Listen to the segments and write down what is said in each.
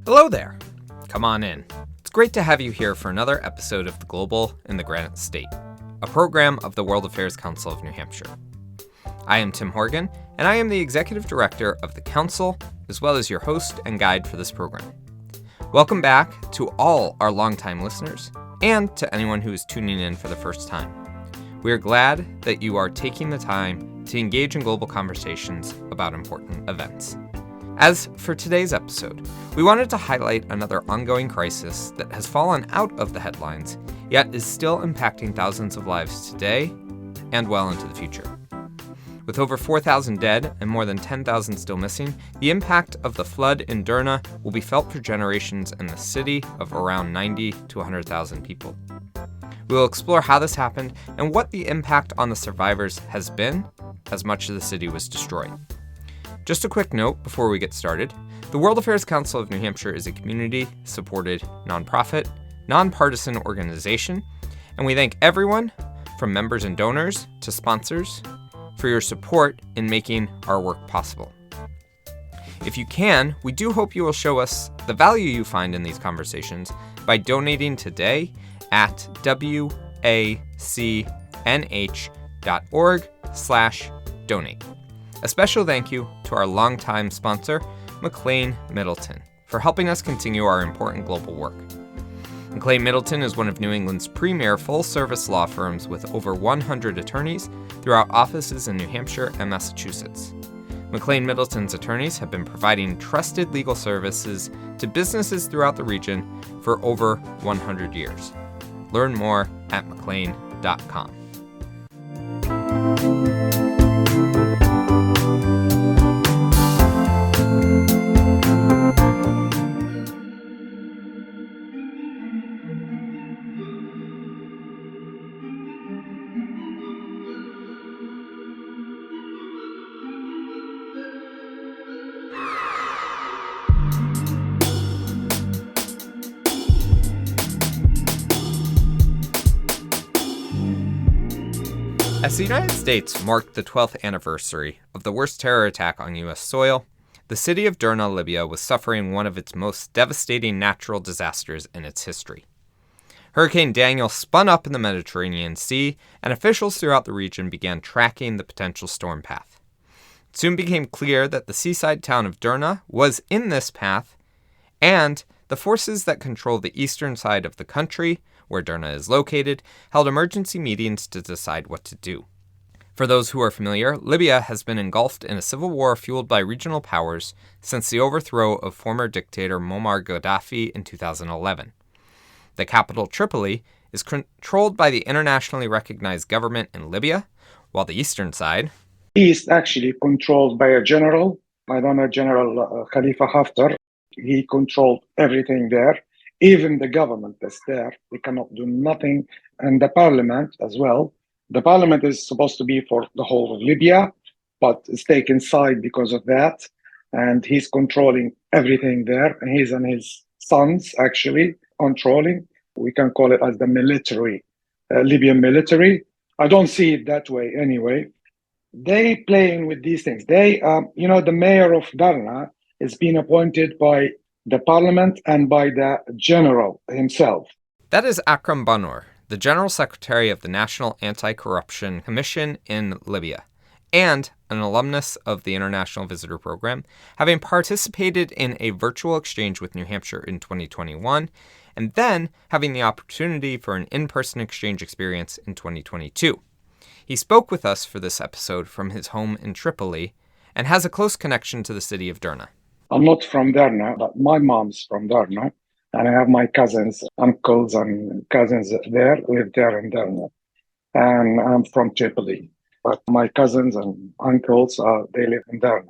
Hello there. Come on in. It's great to have you here for another episode of The Global in the Granite State, a program of the World Affairs Council of New Hampshire. I am Tim Horgan, and I am the Executive Director of the Council, as well as your host and guide for this program. Welcome back to all our longtime listeners, and to anyone who is tuning in for the first time. We are glad that you are taking the time to engage in global conversations about important events. As for today's episode, we wanted to highlight another ongoing crisis that has fallen out of the headlines, yet is still impacting thousands of lives today and well into the future. With over 4,000 dead and more than 10,000 still missing, the impact of the flood in Derna will be felt for generations in the city of around 90 to 100,000 people. We will explore how this happened and what the impact on the survivors has been, as much of the city was destroyed. Just a quick note before we get started, the World Affairs Council of New Hampshire is a community-supported, nonprofit, nonpartisan organization, and we thank everyone, from members and donors to sponsors, for your support in making our work possible. If you can, we do hope you will show us the value you find in these conversations by donating today at wacnh.org/donate. A special thank you to our longtime sponsor, McLean Middleton, for helping us continue our important global work. McLean Middleton is one of New England's premier full-service law firms with over 100 attorneys throughout offices in New Hampshire and Massachusetts. McLean Middleton's attorneys have been providing trusted legal services to businesses throughout the region for over 100 years. Learn more at mclean.com. As the United States marked the 12th anniversary of the worst terror attack on U.S. soil, the city of Derna, Libya was suffering one of its most devastating natural disasters in its history. Hurricane Daniel spun up in the Mediterranean Sea, and officials throughout the region began tracking the potential storm path. It soon became clear that the seaside town of Derna was in this path, and the forces that control the eastern side of the country, where Derna is located, held emergency meetings to decide what to do. For those who are familiar, Libya has been engulfed in a civil war fueled by regional powers since the overthrow of former dictator Muammar Gaddafi in 2011. The capital, Tripoli, is controlled by the internationally recognized government in Libya, while the eastern side is actually controlled by a general, General Khalifa Haftar. He controlled everything there. Even the government that's there, they cannot do nothing. And the parliament as well. The parliament is supposed to be for the whole of Libya, but it's taken side because of that. And he's controlling everything there. And he's and his sons actually controlling. We can call it as the military, Libyan military. I don't see it that way anyway. They playing with these things. The mayor of Derna is being appointed by the parliament and by the general himself. That is Akram Bannur, the General Secretary of the National Anti-Corruption Commission in Libya, and an alumnus of the International Visitor Program, having participated in a virtual exchange with New Hampshire in 2021, and then having the opportunity for an in-person exchange experience in 2022. He spoke with us for this episode from his home in Tripoli, and has a close connection to the city of Derna. I'm not from Derna, but my mom's from Derna, and I have my cousins, uncles and cousins there, live there in Derna. And I'm from Tripoli, but my cousins and uncles, they live in Derna.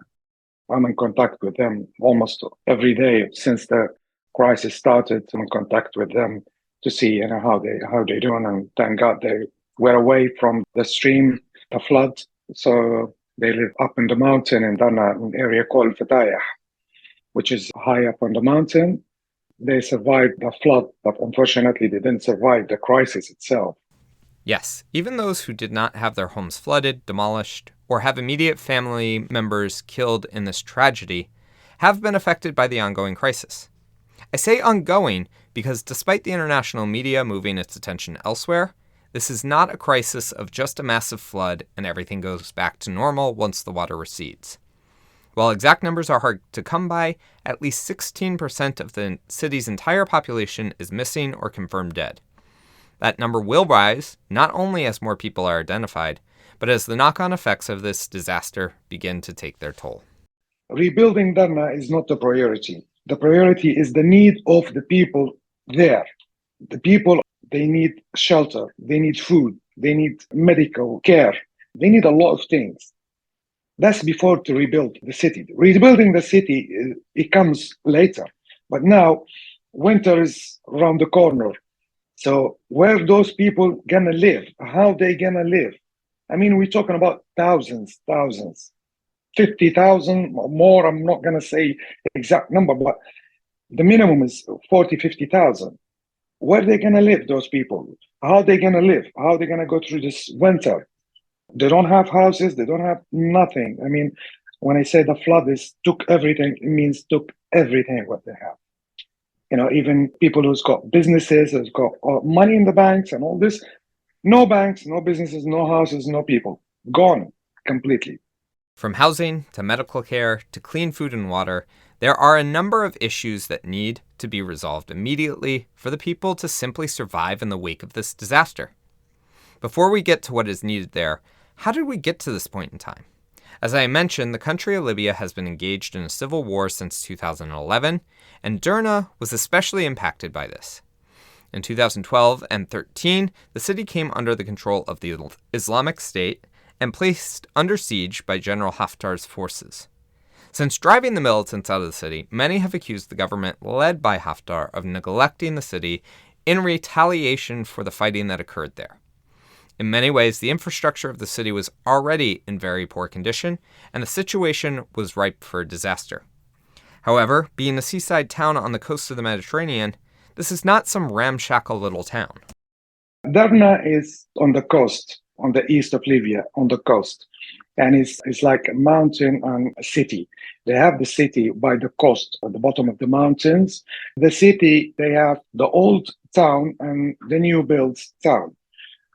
I'm in contact with them almost every day since the crisis started. I'm in contact with them to see how they doing, and thank God they were away from the stream, the flood. So they live up in the mountain in Derna, an area called Fatayah, which is high up on the mountain. They survived the flood, but unfortunately they didn't survive the crisis itself. Yes, even those who did not have their homes flooded, demolished, or have immediate family members killed in this tragedy have been affected by the ongoing crisis. I say ongoing because despite the international media moving its attention elsewhere, this is not a crisis of just a massive flood and everything goes back to normal once the water recedes. While exact numbers are hard to come by, at least 16% of the city's entire population is missing or confirmed dead. That number will rise, not only as more people are identified, but as the knock-on effects of this disaster begin to take their toll. Rebuilding Derna is not the priority. The priority is the need of the people there. The people, they need shelter, they need food, they need medical care, they need a lot of things. That's before to rebuild the city. Rebuilding the city, it comes later. But now, winter is around the corner. So where those people gonna live? How they gonna live? I mean, we're talking about thousands, 50,000 or more. I'm not gonna say exact number, but the minimum is 40, 50,000. Where are they gonna live, those people? How are they gonna live? How are they gonna go through this winter? They don't have houses, they don't have nothing. I mean, when I say the flood took everything, it means took everything what they have. You know, even people who's got businesses, who's got money in the banks and all this, no banks, no businesses, no houses, no people. Gone completely. From housing to medical care to clean food and water, there are a number of issues that need to be resolved immediately for the people to simply survive in the wake of this disaster. Before we get to what is needed there, how did we get to this point in time? As I mentioned, the country of Libya has been engaged in a civil war since 2011, and Derna was especially impacted by this. In 2012 and 13, the city came under the control of the Islamic State and placed under siege by General Haftar's forces. Since driving the militants out of the city, many have accused the government led by Haftar of neglecting the city in retaliation for the fighting that occurred there. In many ways, the infrastructure of the city was already in very poor condition, and the situation was ripe for disaster. However, being a seaside town on the coast of the Mediterranean, this is not some ramshackle little town. Derna is on the coast, on the east of Libya, on the coast. And it's like a mountain and a city. They have the city by the coast, at the bottom of the mountains. The city, they have the old town and the new built town.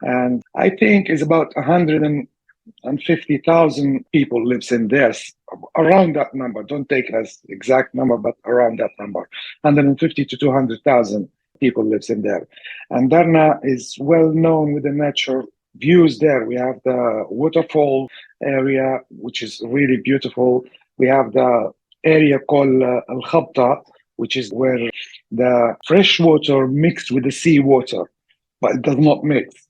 And I think it's about 150,000 people lives in there, around that number. Don't take it as exact number, but around that number. 150 to 200,000 people lives in there. And Derna is well known with the natural views there. We have the waterfall area, which is really beautiful. We have the area called Al-Khabta, which is where the fresh water mixed with the sea water, but it does not mix.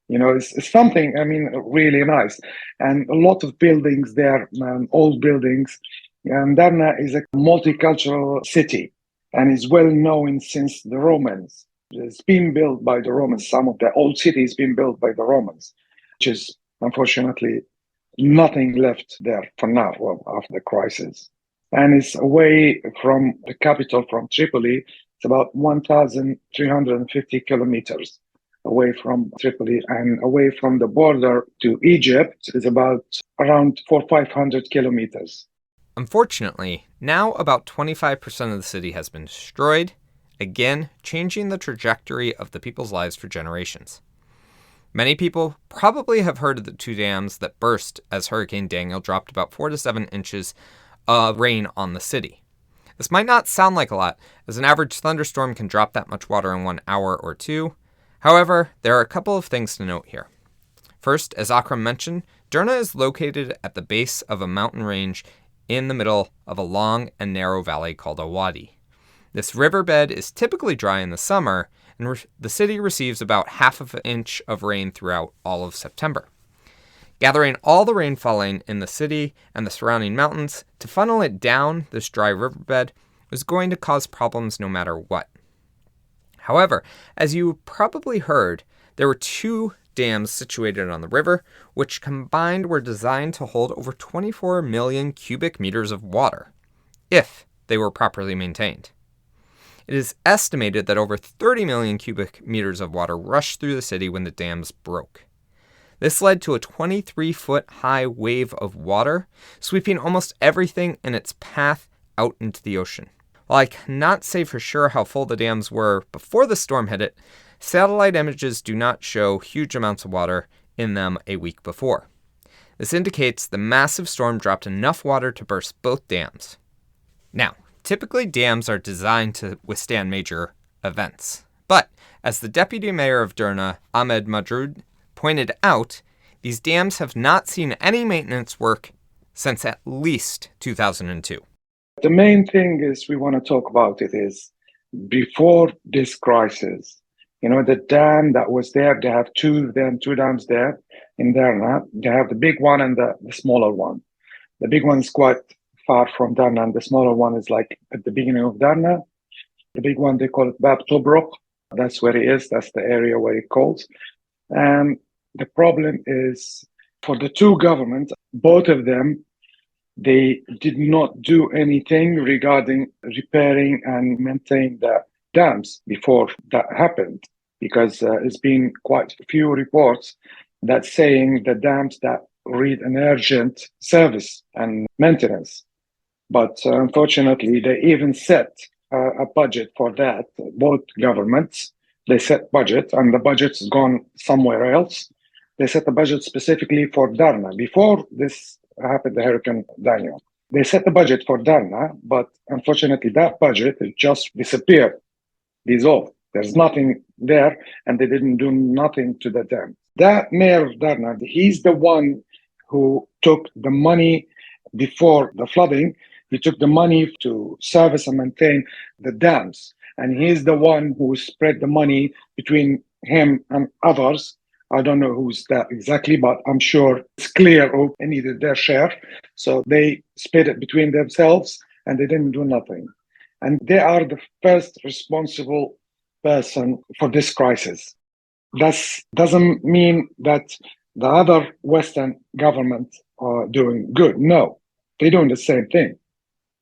You know, it's something, I mean, really nice. And a lot of buildings there, old buildings. And Derna is a multicultural city and is well known since the Romans. It's been built by the Romans. Some of the old cities been built by the Romans, which is unfortunately nothing left there for now after the crisis. And it's away from the capital, from Tripoli. It's about 1,350 kilometers away from Tripoli, and away from the border to Egypt is about around 400-500 kilometers. Unfortunately, now about 25% of the city has been destroyed, again changing the trajectory of the people's lives for generations. Many people probably have heard of the two dams that burst as Hurricane Daniel dropped about 4 to 7 inches of rain on the city. This might not sound like a lot, as an average thunderstorm can drop that much water in 1 hour or two. However, there are a couple of things to note here. First, as Akram mentioned, Derna is located at the base of a mountain range in the middle of a long and narrow valley called a wadi. This riverbed is typically dry in the summer, and the city receives about half of an inch of rain throughout all of September. Gathering all the rain falling in the city and the surrounding mountains to funnel it down this dry riverbed is going to cause problems no matter what. However, as you probably heard, there were 2 dams situated on the river, which combined were designed to hold over 24 million cubic meters of water, if they were properly maintained. It is estimated that over 30 million cubic meters of water rushed through the city when the dams broke. This led to a 23-foot high wave of water, sweeping almost everything in its path out into the ocean. While I cannot say for sure how full the dams were before the storm hit it, satellite images do not show huge amounts of water in them a week before. This indicates the massive storm dropped enough water to burst both dams. Now, typically dams are designed to withstand major events. But, as the deputy mayor of Derna, Ahmed Madroud, pointed out, these dams have not seen any maintenance work since at least 2002. The main thing is we want to talk about it is before this crisis, the dam that was there, they have two dams there in Derna. They have the big one and the smaller one. The big one is quite far from Derna, and the smaller one is like at the beginning of Derna. The big one, they call it Bab Tobruk. That's where it is. That's the area where it calls. And the problem is for the two governments, both of them, they did not do anything regarding repairing and maintaining the dams before that happened, because it's been quite a few reports that saying the dams that need an urgent service and maintenance. But unfortunately, they even set a budget for that. Both governments, they set budget, and the budget's gone somewhere else. They set the budget specifically for Derna. Before this happened, the Hurricane Daniel, they set the budget for Derna, but unfortunately, that budget just disappeared, dissolved. There's nothing there, and they didn't do nothing to the dam. That mayor of Derna, he's the one who took the money before the flooding. He took the money to service and maintain the dams. And he's the one who spread the money between him and others. I don't know who's that exactly, but I'm sure it's clear who needed their share. So they split it between themselves and they didn't do nothing. And they are the first responsible person for this crisis. That doesn't mean that the other Western governments are doing good. No, they're doing the same thing.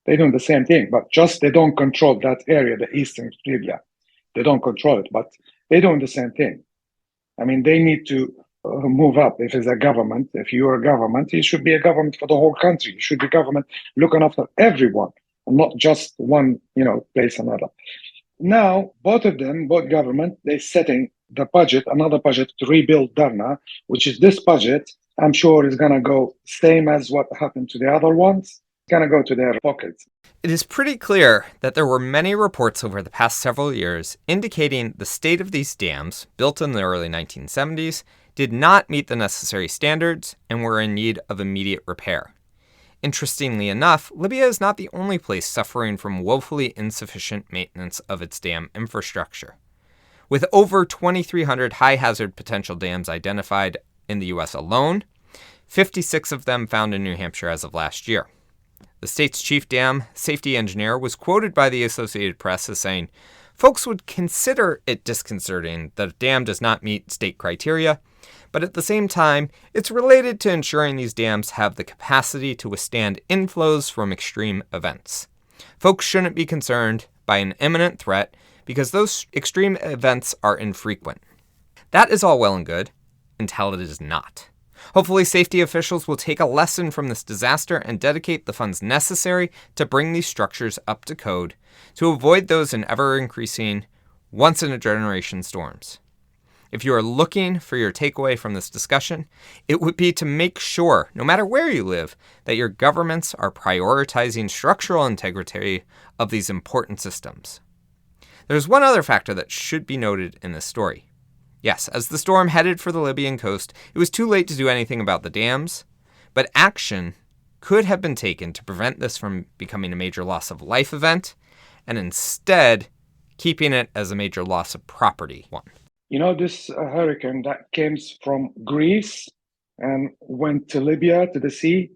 They're doing the same thing, but just they don't control that area, the eastern Libya. They don't control it, but they're doing the same thing. I mean, they need to move up. If it's a government, if you're a government, it should be a government for the whole country. It should be government looking after everyone, and not just one, place another. Now, both government, they're setting the budget, another budget to rebuild Derna, which is this budget. I'm sure is going to go same as what happened to the other ones. Going to go to their pockets. It is pretty clear that there were many reports over the past several years indicating the state of these dams, built in the early 1970s, did not meet the necessary standards and were in need of immediate repair. Interestingly enough, Libya is not the only place suffering from woefully insufficient maintenance of its dam infrastructure. With over 2,300 high-hazard potential dams identified in the U.S. alone, 56 of them found in New Hampshire as of last year. The state's chief dam safety engineer was quoted by the Associated Press as saying, "Folks would consider it disconcerting that a dam does not meet state criteria, but at the same time, it's related to ensuring these dams have the capacity to withstand inflows from extreme events. Folks shouldn't be concerned by an imminent threat because those extreme events are infrequent." That is all well and good, until it is not. Hopefully, safety officials will take a lesson from this disaster and dedicate the funds necessary to bring these structures up to code to avoid those in ever-increasing, once-in-a-generation storms. If you are looking for your takeaway from this discussion, it would be to make sure, no matter where you live, that your governments are prioritizing structural integrity of these important systems. There's one other factor that should be noted in this story. Yes, as the storm headed for the Libyan coast, it was too late to do anything about the dams, but action could have been taken to prevent this from becoming a major loss of life event, and instead keeping it as a major loss of property one. This hurricane that came from Greece and went to Libya, to the sea.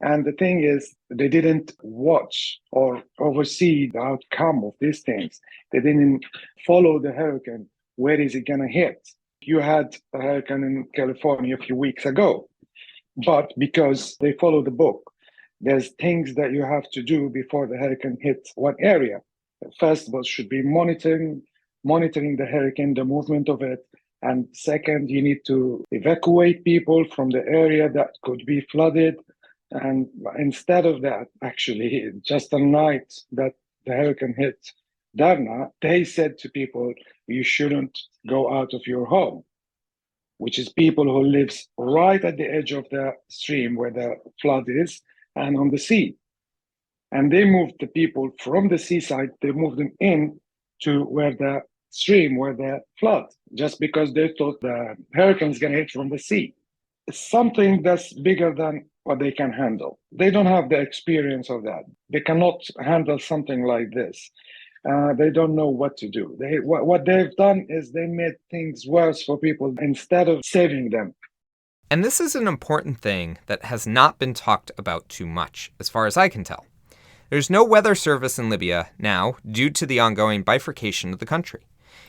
And the thing is, they didn't watch or oversee the outcome of these things. They didn't follow the hurricane. Where is it going to hit? You had a hurricane in California a few weeks ago, but because they follow the book, there's things that you have to do before the hurricane hits one area. First of all, should be monitoring the hurricane, the movement of it. And second, you need to evacuate people from the area that could be flooded. And instead of that, actually, just a night that the hurricane hit Derna, they said to people, you shouldn't go out of your home, which is people who lives right at the edge of the stream where the flood is and on the sea. And they moved the people from the seaside, they moved them in to where the stream, where the flood, just because they thought the hurricane's going to hit from the sea. It's something that's bigger than what they can handle. They don't have the experience of that. They cannot handle something like this. They don't know what to do. What they've done is they made things worse for people instead of saving them. And this is an important thing that has not been talked about too much, as far as I can tell. There's no weather service in Libya now due to the ongoing bifurcation of the country.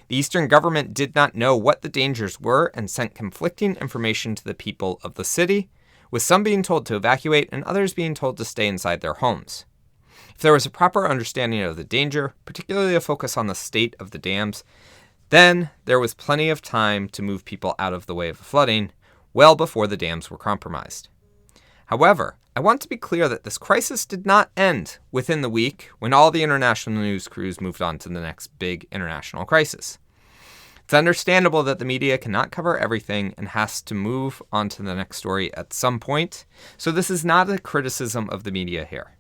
The Eastern government did not know what the dangers were and sent conflicting information to the people of the city, with some being told to evacuate and others being told to stay inside their homes. If there was a proper understanding of the danger, particularly a focus on the state of the dams, then there was plenty of time to move people out of the way of the flooding, well before the dams were compromised. However, I want to be clear that this crisis did not end within the week when all the international news crews moved on to the next big international crisis. It's understandable that the media cannot cover everything and has to move on to the next story at some point, so this is not a criticism of the media here.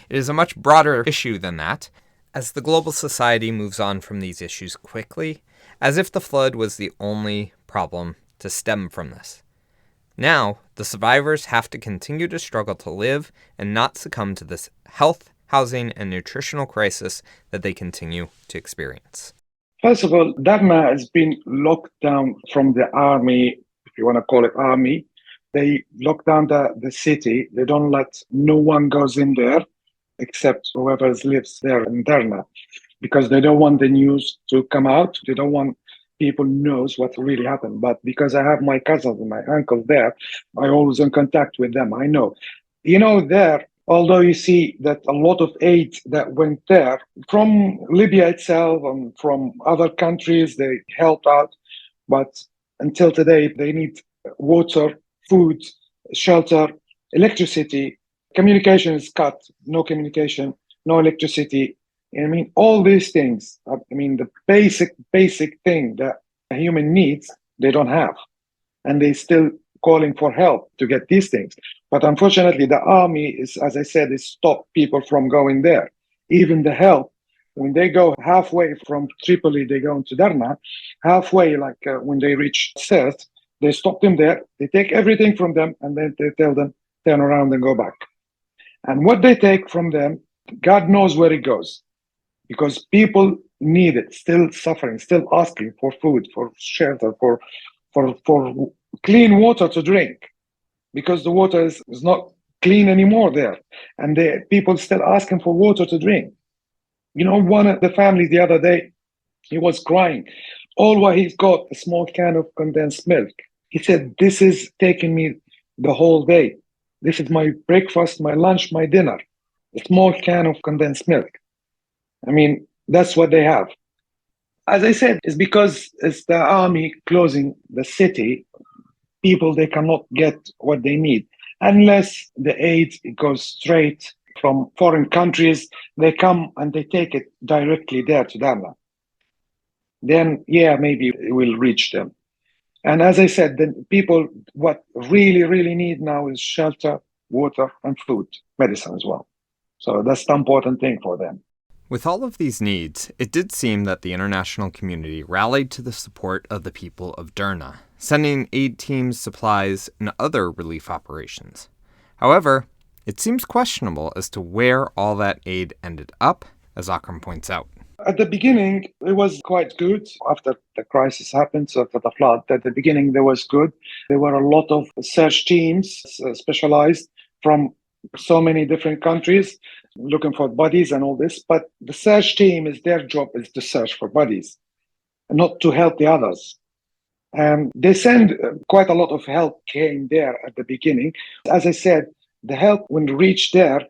It is a much broader issue than that, as the global society moves on from these issues quickly, as if the flood was the only problem to stem from this. Now, the survivors have to continue to struggle to live and not succumb to this health, housing, and nutritional crisis that they continue to experience. First of all, Derna has been locked down from the army, if you want to call it army. They lock down the city. They don't let no one goes in there except whoever lives there in Derna, because they don't want the news to come out. They don't want people knows what really happened. But because I have my cousins and my uncles there, I always in contact with them. I know. There, although you see that a lot of aid that went there from Libya itself and from other countries, they helped out. But until today, they need water, food, shelter, electricity. Communication is cut, no communication, no electricity. All these things, the basic thing that a human needs, they don't have. And they still calling for help to get these things. But unfortunately, the army is, as I said, is stop people from going there. Even the help, when they go halfway from Tripoli, they go into Derna, halfway, when they reach Sirte, they stop them there, they take everything from them, and then they tell them, turn around and go back. And what they take from them, God knows where it goes. Because people need it, still suffering, still asking for food, for shelter, for clean water to drink, because the water is not clean anymore there. And people still asking for water to drink. One of the families the other day, he was crying. All what he's got, a small can of condensed milk. He said, this is taking me the whole day. This is my breakfast, my lunch, my dinner. A small can of condensed milk. That's what they have. As I said, it's because it's the army closing the city. People, they cannot get what they need. Unless the aid goes straight from foreign countries, they come and they take it directly there to Derna. Then, maybe it will reach them. And as I said, the people, what really, really need now is shelter, water, and food, medicine as well. So that's the important thing for them. With all of these needs, it did seem that the international community rallied to the support of the people of Derna, sending aid teams, supplies, and other relief operations. However, it seems questionable as to where all that aid ended up, as Akram points out. At the beginning, it was quite good. After the crisis happened, so after the flood, at the beginning, there was good. There were a lot of search teams specialized from so many different countries looking for bodies and all this. But the search team, their job is to search for bodies, not to help the others. And they send quite a lot of help came there at the beginning. As I said, the help, when it reached there,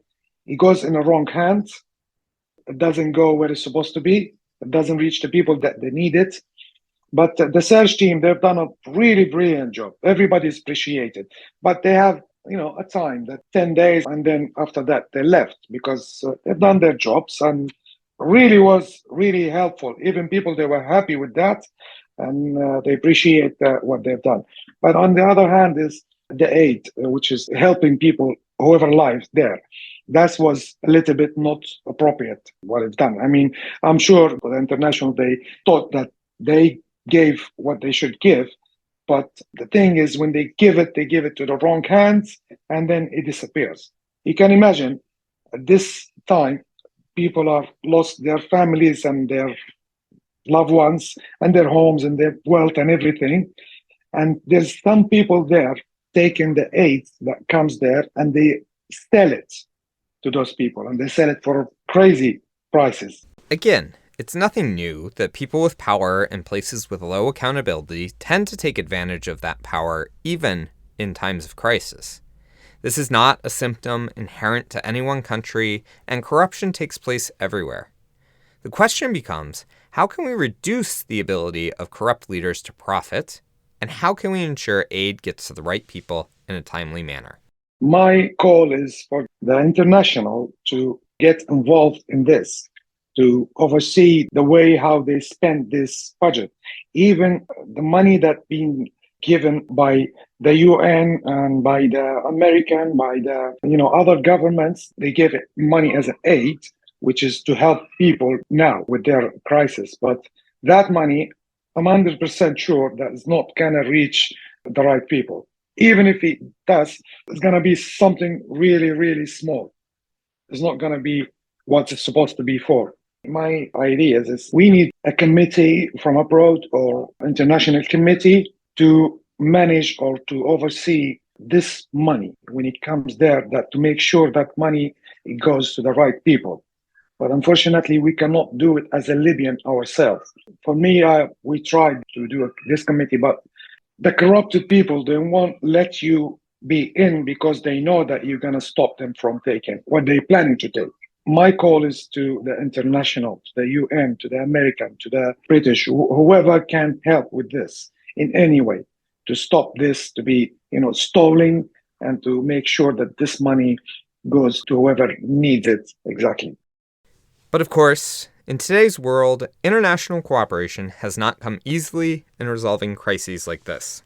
it goes in the wrong hands. It doesn't go where it's supposed to be. It doesn't reach the people that they need it. But the search team, they've done a really brilliant job. Everybody's appreciated. But they have, a time that 10 days, and then after that they left because they've done their jobs and really was really helpful. Even people, they were happy with that, and they appreciate what they've done. But on the other hand is the aid, which is helping people, whoever lives there. That was a little bit not appropriate what it's done. I mean, I'm sure the international, they thought that they gave what they should give. But the thing is, when they give it to the wrong hands, and then it disappears. You can imagine at this time, people have lost their families and their loved ones and their homes and their wealth and everything. And there's some people there taking the aid that comes there and they sell it to those people and they sell it for crazy prices. Again, it's nothing new that people with power in places with low accountability tend to take advantage of that power even in times of crisis. This is not a symptom inherent to any one country, and corruption takes place everywhere. The question becomes, how can we reduce the ability of corrupt leaders to profit, and how can we ensure aid gets to the right people in a timely manner? My call is for the international to get involved in this, to oversee the way how they spend this budget. Even the money that being given by the UN and by the American, by the other governments, they give it money as an aid, which is to help people now with their crisis. But that money, I'm 100% sure that is not gonna reach the right people. Even if it does, it's gonna be something really, really small. It's not gonna be what it's supposed to be for. My idea is we need a committee from abroad or international committee to manage or to oversee this money when it comes there, that to make sure that money it goes to the right people. But unfortunately, we cannot do it as a Libyan ourselves. For me, we tried to do this committee, but the corrupted people, they won't let you be in because they know that you're going to stop them from taking what they're planning to take. My call is to the international, to the UN, to the American, to the British, whoever can help with this in any way, to stop this to be, stalling, and to make sure that this money goes to whoever needs it exactly. But of course, in today's world, international cooperation has not come easily in resolving crises like this.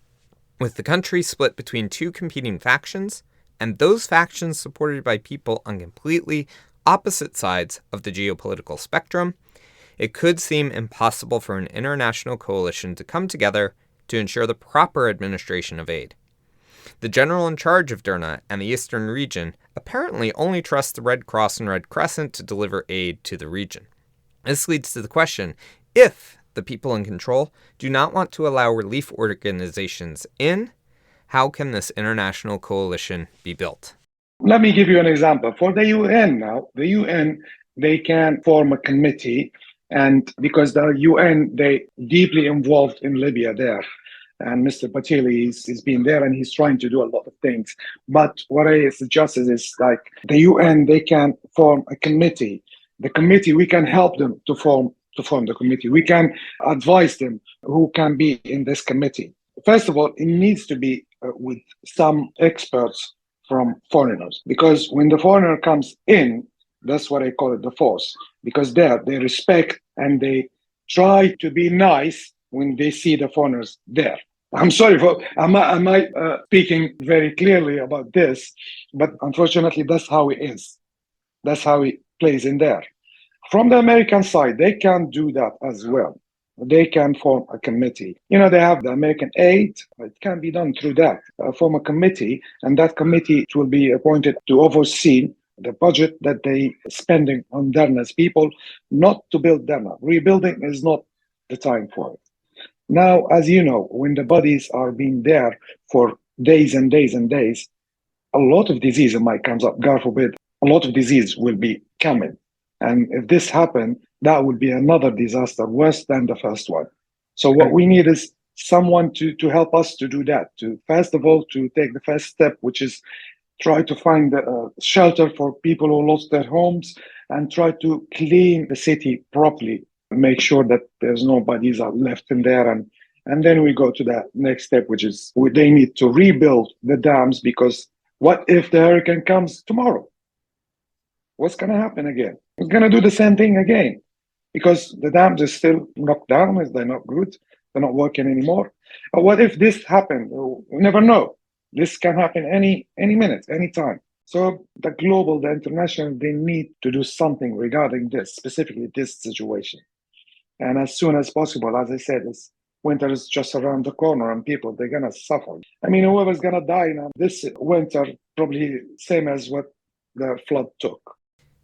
With the country split between two competing factions, and those factions supported by people on completely opposite sides of the geopolitical spectrum, it could seem impossible for an international coalition to come together to ensure the proper administration of aid. The general in charge of Derna and the eastern region apparently only trusts the Red Cross and Red Crescent to deliver aid to the region. This leads to the question, if the people in control do not want to allow relief organizations in, how can this international coalition be built? Let me give you an example. For the UN now, the UN, they can form a committee, and because the UN, they deeply involved in Libya there. And Mr. Patili he's been there and he's trying to do a lot of things. But what I suggest is like the UN, they can form a committee. The committee, we can help them to form the committee. We can advise them who can be in this committee. First of all, it needs to be with some experts from foreigners, because when the foreigner comes in, that's what I call it, the force, because there they respect and they try to be nice when they see the foreigners there. I'm sorry for am I speaking very clearly about this, but unfortunately that's how it is. That's how it plays in there. From the American side, they can do that as well. They can form a committee. They have the American aid. It can be done through that. Form a committee, and that committee will be appointed to oversee the budget that they spending on Derna's people, not to build Derna. Rebuilding is not the time for it. Now, as you know, when the bodies are being there for days and days and days, a lot of disease might come up. God forbid, a lot of disease will be coming. And if this happens, that would be another disaster worse than the first one. So what we need is someone to help us to do that, to first of all, to take the first step, which is try to find a shelter for people who lost their homes and try to clean the city properly, make sure that there's no bodies are left in there. And then we go to that next step, which is they need to rebuild the dams, because what if the hurricane comes tomorrow? what's going to happen again? It's going to do the same thing again because the dams are still knocked down. They're not good. They're not working anymore. But what if this happened? We never know. This can happen any minute, any time. So the global, the international, they need to do something regarding this, specifically this situation. And as soon as possible, as I said, winter is just around the corner and people, they're going to suffer. I mean, whoever's going to die now this winter, probably same as what the flood took.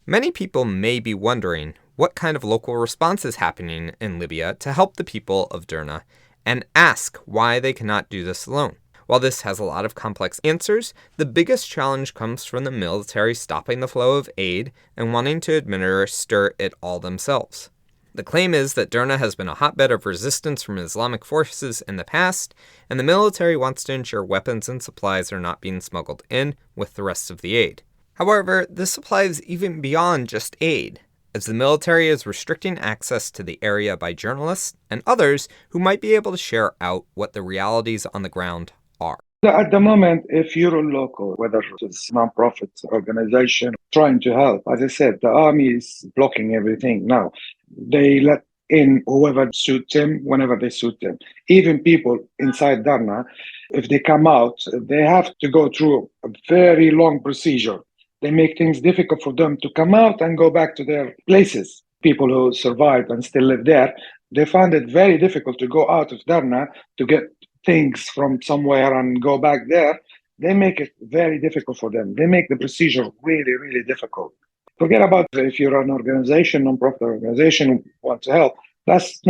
Many people may be wondering what kind of local response is happening in Libya to help the people of Derna and ask why they cannot do this alone. While this has a lot of complex answers, the biggest challenge comes from the military stopping the flow of aid and wanting to administer it all themselves. The claim is that Derna has been a hotbed of resistance from Islamic forces in the past, and the military wants to ensure weapons and supplies are not being smuggled in with the rest of the aid. However, this applies even beyond just aid, as the military is restricting access to the area by journalists and others who might be able to share out what the realities on the ground are. At the moment, if you're a local, whether it's a non-profit organization trying to help, as I said, the army is blocking everything now. They let in whoever suits them whenever they suit them. Even people inside Derna, if they come out, they have to go through a very long procedure. They make things difficult for them to come out and go back to their places. People who survived and still live there, they find it very difficult to go out of Derna to get things from somewhere and go back there. They make it very difficult for them. They make the procedure really, really difficult. Forget about if you're an organization, non-profit organization, want to help. Let's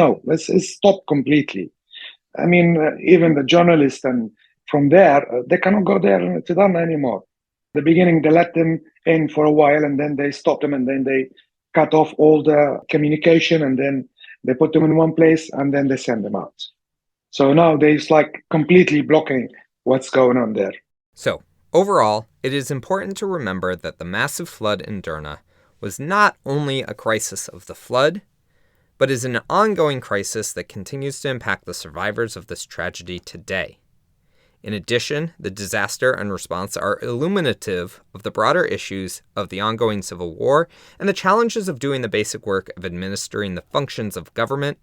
stop completely. I mean, even the journalists and from there, they cannot go there to Derna anymore. The beginning, they let them in for a while and then they stop them and then they cut off all the communication and then they put them in one place and then they send them out. So now they're completely blocking what's going on there. So, overall, it is important to remember that the massive flood in Derna was not only a crisis of the flood, but is an ongoing crisis that continues to impact the survivors of this tragedy today. In addition, the disaster and response are illuminative of the broader issues of the ongoing civil war and the challenges of doing the basic work of administering the functions of government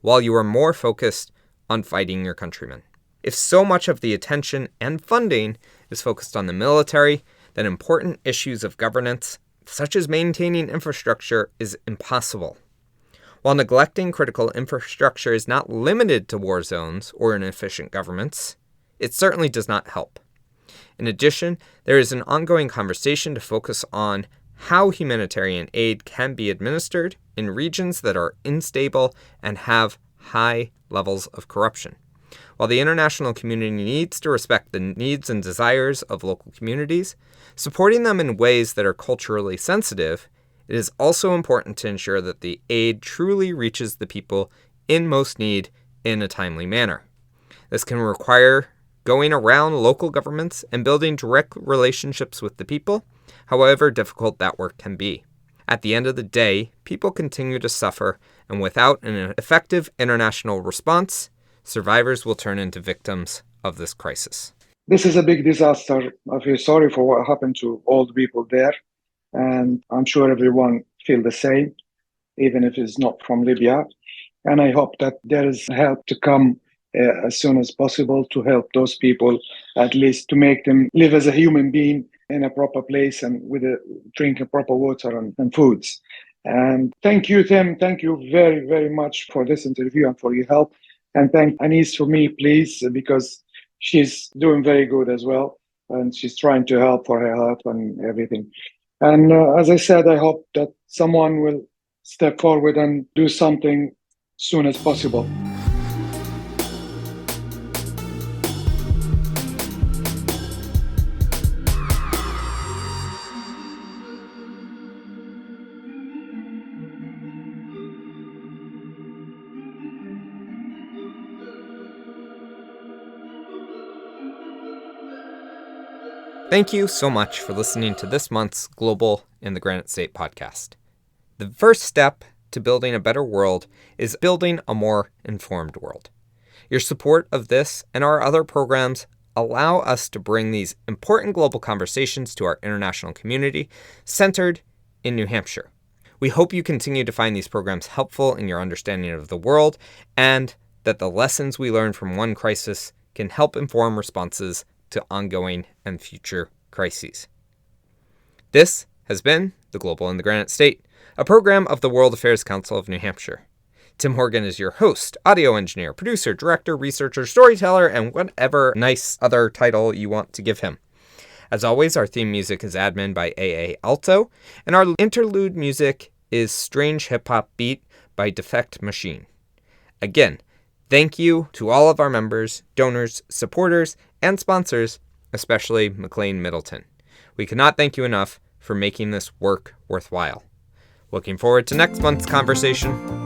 while you are more focused on fighting your countrymen. If so much of the attention and funding is focused on the military, then important issues of governance, such as maintaining infrastructure, is impossible. While neglecting critical infrastructure is not limited to war zones or inefficient governments, it certainly does not help. In addition, there is an ongoing conversation to focus on how humanitarian aid can be administered in regions that are unstable and have high levels of corruption. While the international community needs to respect the needs and desires of local communities, supporting them in ways that are culturally sensitive, it is also important to ensure that the aid truly reaches the people in most need in a timely manner. This can require going around local governments and building direct relationships with the people, however difficult that work can be. At the end of the day, people continue to suffer, and without an effective international response, survivors will turn into victims of this crisis. This is a big disaster. I feel sorry for what happened to all the people there, and I'm sure everyone feels the same, even if it's not from Libya. And I hope that there is help to come as soon as possible to help those people, at least to make them live as a human being in a proper place and with drinking proper water and foods. And thank you, Tim. Thank you very, very much for this interview and for your help. And thank Anis for me, please, because she's doing very good as well. And she's trying to help for her health and everything. And as I said, I hope that someone will step forward and do something soon as possible. Thank you so much for listening to this month's Global in the Granite State podcast. The first step to building a better world is building a more informed world. Your support of this and our other programs allow us to bring these important global conversations to our international community, centered in New Hampshire. We hope you continue to find these programs helpful in your understanding of the world, and that the lessons we learn from one crisis can help inform responses to ongoing and future crises. This has been The Global in the Granite State, a program of the World Affairs Council of New Hampshire. Tim Horgan is your host, audio engineer, producer, director, researcher, storyteller, and whatever nice other title you want to give him. As always, our theme music is Admin by A.A. Alto, and our interlude music is Strange Hip Hop Beat by Defect Machine. Again, thank you to all of our members, donors, supporters, and sponsors, especially McLean Middleton. We cannot thank you enough for making this work worthwhile. Looking forward to next month's conversation.